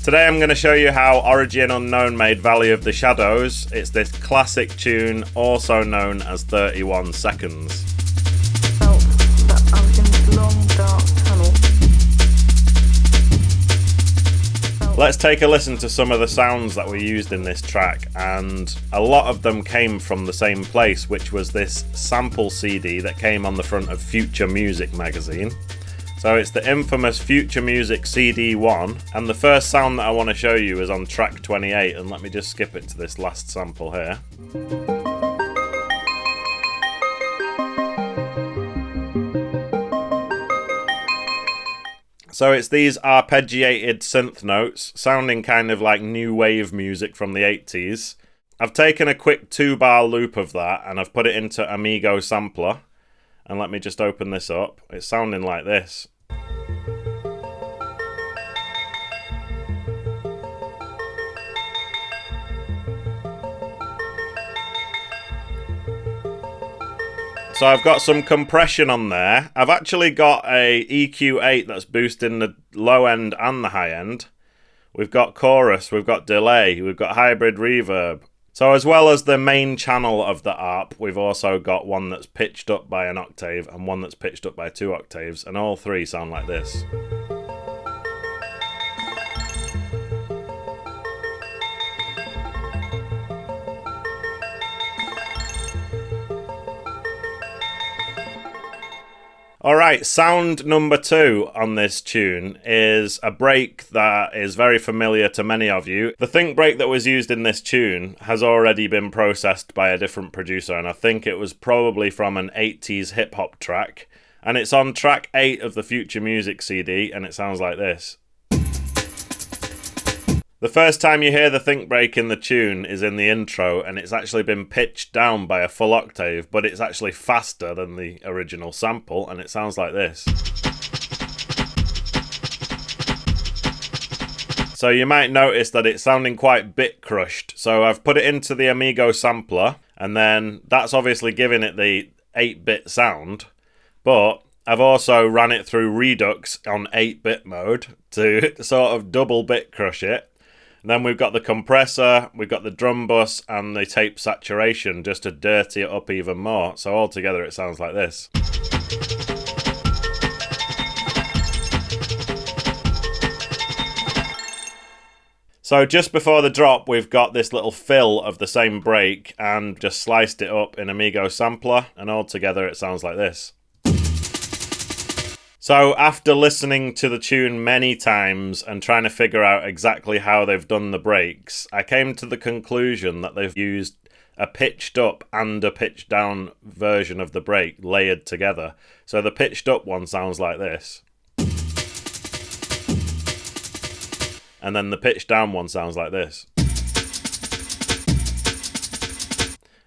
Today I'm going to show you how Origin Unknown made Valley of the Shadows. It's this classic tune, also known as 31 Seconds. Felt that I was in this long dark tunnel. Let's take a listen to some of the sounds that were used in this track, and a lot of them came from the same place, which was this sample CD that came on the front of Future Music magazine. So it's the infamous Future Music CD1, and the first sound that I want to show you is on track 28, and let me just skip it to this last sample here. So it's these arpeggiated synth notes, sounding kind of like new wave music from the 80s. I've taken a quick 2-bar loop of that, and I've put it into Amigo Sampler. And let me just open this up. It's sounding like this. So I've got some compression on there. I've actually got a EQ8 that's boosting the low end and the high end. We've got chorus, we've got delay, we've got hybrid reverb. So as well as the main channel of the ARP, we've also got one that's pitched up by an octave and one that's pitched up by 2 octaves, and all three sound like this. Alright, sound number 2 on this tune is a break that is very familiar to many of you. The think break that was used in this tune has already been processed by a different producer, and I think it was probably from an 80s hip-hop track. And it's on track 8 of the Future Music CD, and it sounds like this. The first time you hear the think break in the tune is in the intro, and it's actually been pitched down by a full octave, but it's actually faster than the original sample, and it sounds like this. So you might notice that it's sounding quite bit crushed. So I've put it into the Amigo Sampler, and then that's obviously giving it the 8-bit sound, but I've also ran it through Redux on 8-bit mode to sort of double bit crush it. And then we've got the compressor, we've got the drum bus, and the tape saturation just to dirty it up even more. So altogether it sounds like this. So just before the drop, we've got this little fill of the same break and just sliced it up in Amigo Sampler, and altogether it sounds like this. So after listening to the tune many times and trying to figure out exactly how they've done the breaks, I came to the conclusion that they've used a pitched up and a pitched down version of the break layered together. So the pitched up one sounds like this. And then the pitched down one sounds like this.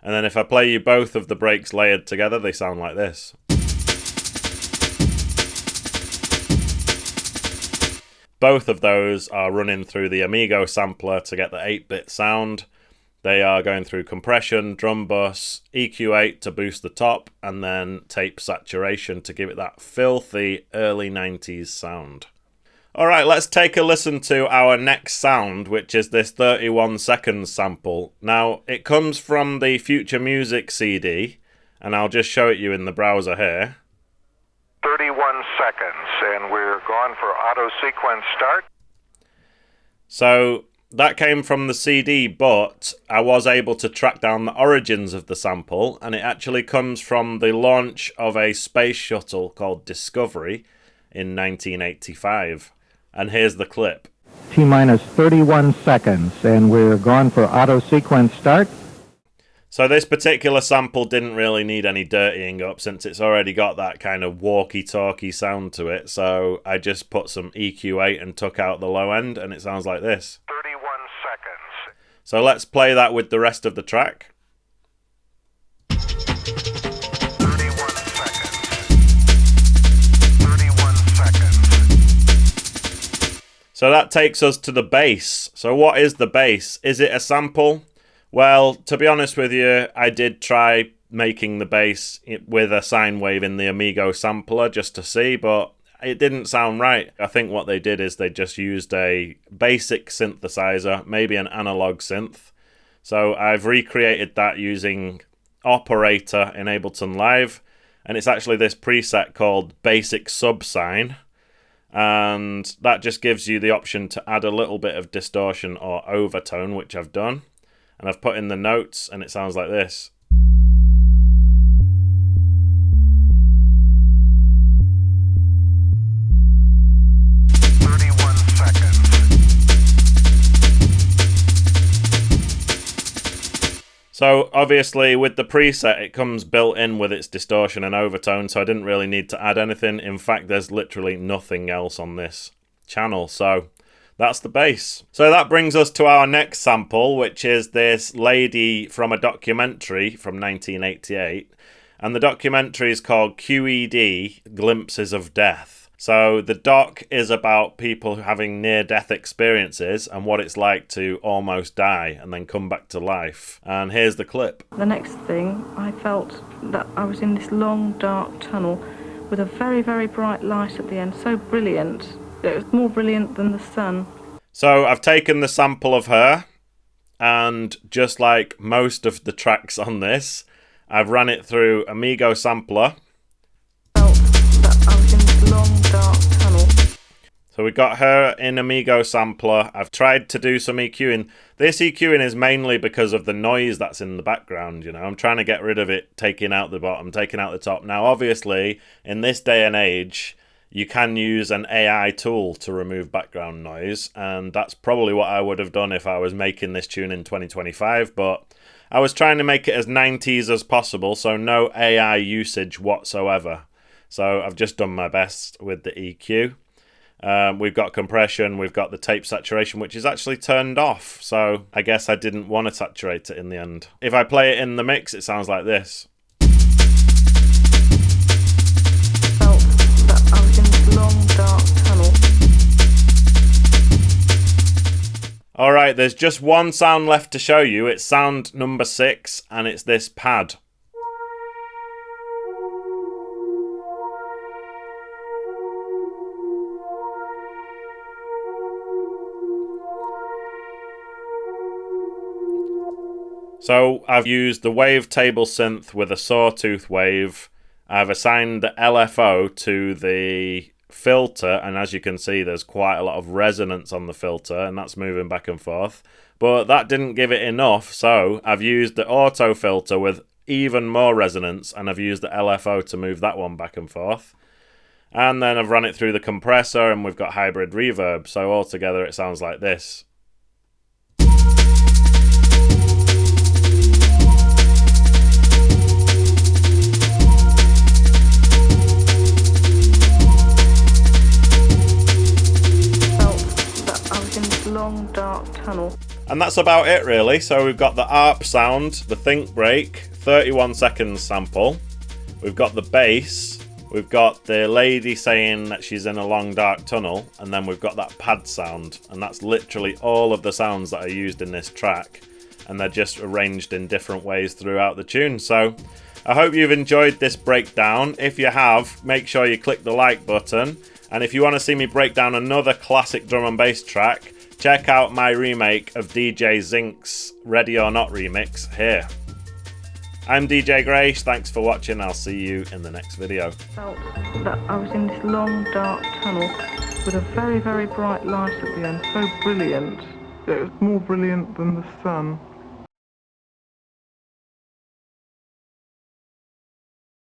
And then if I play you both of the breaks layered together, they sound like this. Both of those are running through the Amigo Sampler to get the 8-bit sound. They are going through compression, drum bus, EQ8 to boost the top, and then tape saturation to give it that filthy early 90s sound. Alright, let's take a listen to our next sound, which is this 31 seconds sample. Now, it comes from the Future Music CD, and I'll just show it you in the browser here. 31 seconds, and we're gone for auto sequence start. So that came from the CD, but I was able to track down the origins of the sample, and it actually comes from the launch of a space shuttle called Discovery in 1985. And here's the clip. T-minus 31 seconds, and we're gone for auto sequence start. So this particular sample didn't really need any dirtying up since it's already got that kind of walkie-talkie sound to it. So I just put some EQ8 and took out the low end, and it sounds like this. 31 seconds. So let's play that with the rest of the track. 31 seconds. 31 seconds. So that takes us to the bass. So what is the bass? Is it a sample? Well, to be honest with you, I did try making the bass with a sine wave in the Amigo sampler just to see, but it didn't sound right. I think what they did is they just used a basic synthesizer, maybe an analog synth. So I've recreated that using Operator in Ableton Live, and it's actually this preset called Basic Subsine, and that just gives you the option to add a little bit of distortion or overtone, which I've done, and I've put in the notes, and it sounds like this. So obviously with the preset it comes built in with its distortion and overtone, so I didn't really need to add anything. In fact, there's literally nothing else on this channel, so that's the bass. So that brings us to our next sample, which is this lady from a documentary from 1988, and the documentary is called QED, Glimpses of Death. So the doc is about people having near-death experiences and what it's like to almost die and then come back to life. And here's the clip. The next thing, I felt that I was in this long, dark tunnel with a very, very bright light at the end. So brilliant. It was more brilliant than the sun. So I've taken the sample of her, and just like most of the tracks on this, I've ran it through Amigo Sampler. So we got her in Amigo Sampler. I've tried to do some EQing. This EQing is mainly because of the noise that's in the background, you know. I'm trying to get rid of it, taking out the bottom, taking out the top. Now, obviously, in this day and age, you can use an AI tool to remove background noise, and that's probably what I would have done if I was making this tune in 2025, but I was trying to make it as 90s as possible, so no AI usage whatsoever. So I've just done my best with the EQ. We've got compression, we've got the tape saturation, which is actually turned off. So I guess I didn't want to saturate it in the end. If I play it in the mix, it sounds like this. Felt that I was in this long, dark tunnel. Alright, there's just one sound left to show you. It's sound number 6, and it's this pad. So I've used the wavetable synth with a sawtooth wave. I've assigned the LFO to the filter, and as you can see there's quite a lot of resonance on the filter, and that's moving back and forth. But that didn't give it enough, so I've used the auto filter with even more resonance, and I've used the LFO to move that one back and forth. And then I've run it through the compressor, and we've got hybrid reverb, so altogether it sounds like this. Long dark tunnel. And that's about it really. So we've got the ARP sound, the think break, 31 seconds sample. We've got the bass. We've got the lady saying that she's in a long dark tunnel, and then we've got that pad sound, and that's literally all of the sounds that are used in this track, and they're just arranged in different ways throughout the tune. So I hope you've enjoyed this breakdown. If you have, make sure you click the like button, and if you want to see me break down another classic drum and bass track, check out my remake of DJ Zink's Ready or Not remix here. I'm DJ Grace, thanks for watching, I'll see you in the next video. Felt that I was in this long dark tunnel with a very, very bright light at the end. So brilliant. It was more brilliant than the sun.